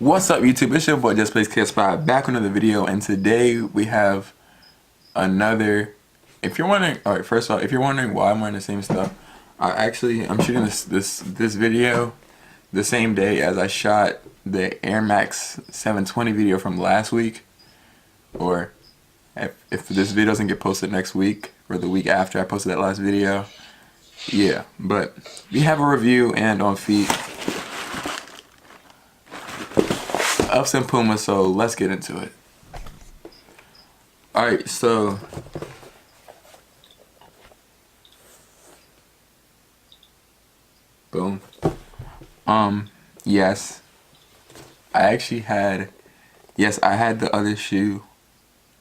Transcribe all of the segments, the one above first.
What's up, YouTube? It's your boy Just Plays KS5 back with another video, and today we have another. If you're wondering, all right, first of all, if you're wondering why I'm wearing the same stuff, I'm shooting this video the same day as I shot the Air Max 720 video from last week, or if this video doesn't get posted next week or the week after I posted that last video, yeah. But we have a review and on feet of some Puma, so let's get into it. Alright, so boom. Yes, I had the other shoe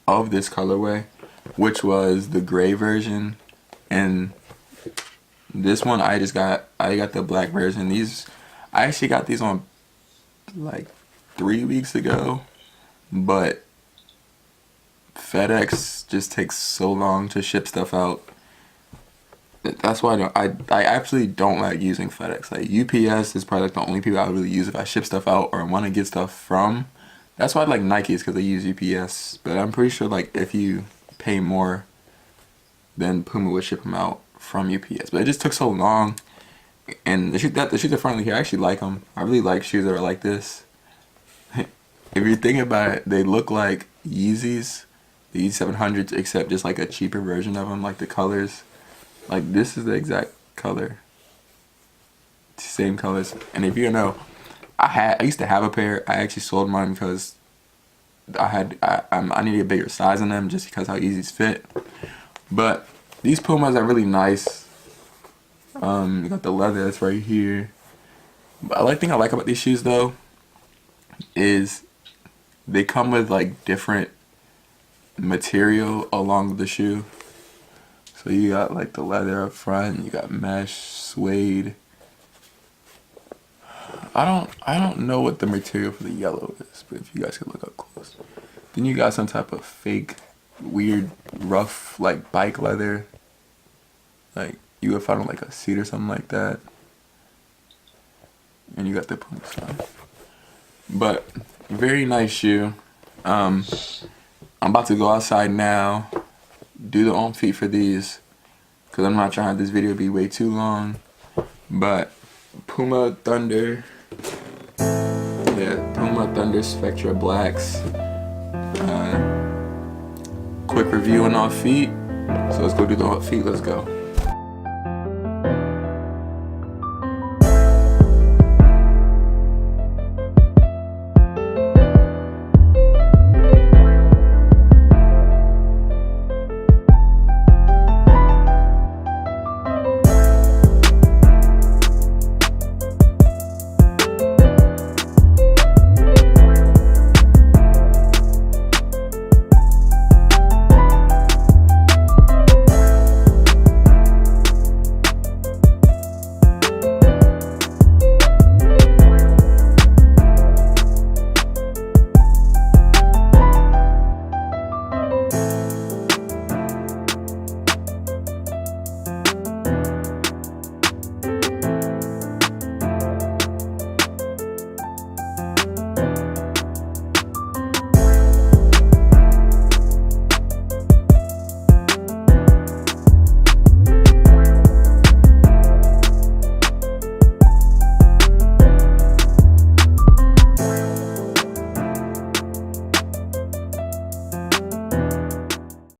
of this colorway, which was the gray version, and this one I got the black version. I actually got these on like 3 weeks ago, but FedEx just takes so long to ship stuff out. That's why I absolutely don't like using FedEx. Like, UPS is probably like the only people I really use if I ship stuff out or want to get stuff from. That's why I like Nike's, because they use UPS. But I'm pretty sure like if you pay more, then Puma would ship them out from UPS. But it just took so long. And the shoes are finally here. I actually like them. I really like shoes that are like this. If you're thinking about it, they look like Yeezys, the Yeezy 700s, except just like a cheaper version of them. Like the colors, like this is the exact color, same colors. And if you know, I used to have a pair. I actually sold mine because I needed a bigger size in them, just because how Yeezys fit. But these Pumas are really nice. You got the leather that's right here. But the thing I like about these shoes though is they come with like different material along the shoe. So you got like the leather up front, you got mesh, suede. I don't know what the material for the yellow is, but if you guys could look up close. Then you got some type of fake, weird, rough like bike leather. Like you would find on like a seat or something like that. And you got the Puma sign. But very nice shoe. I'm about to go outside now, do the on feet for these, because I'm not trying to have this video be way too long. But Puma Thunder, yeah, Puma Thunder Spectra Blacks. Quick review on all feet. So let's go do the on feet. Let's go.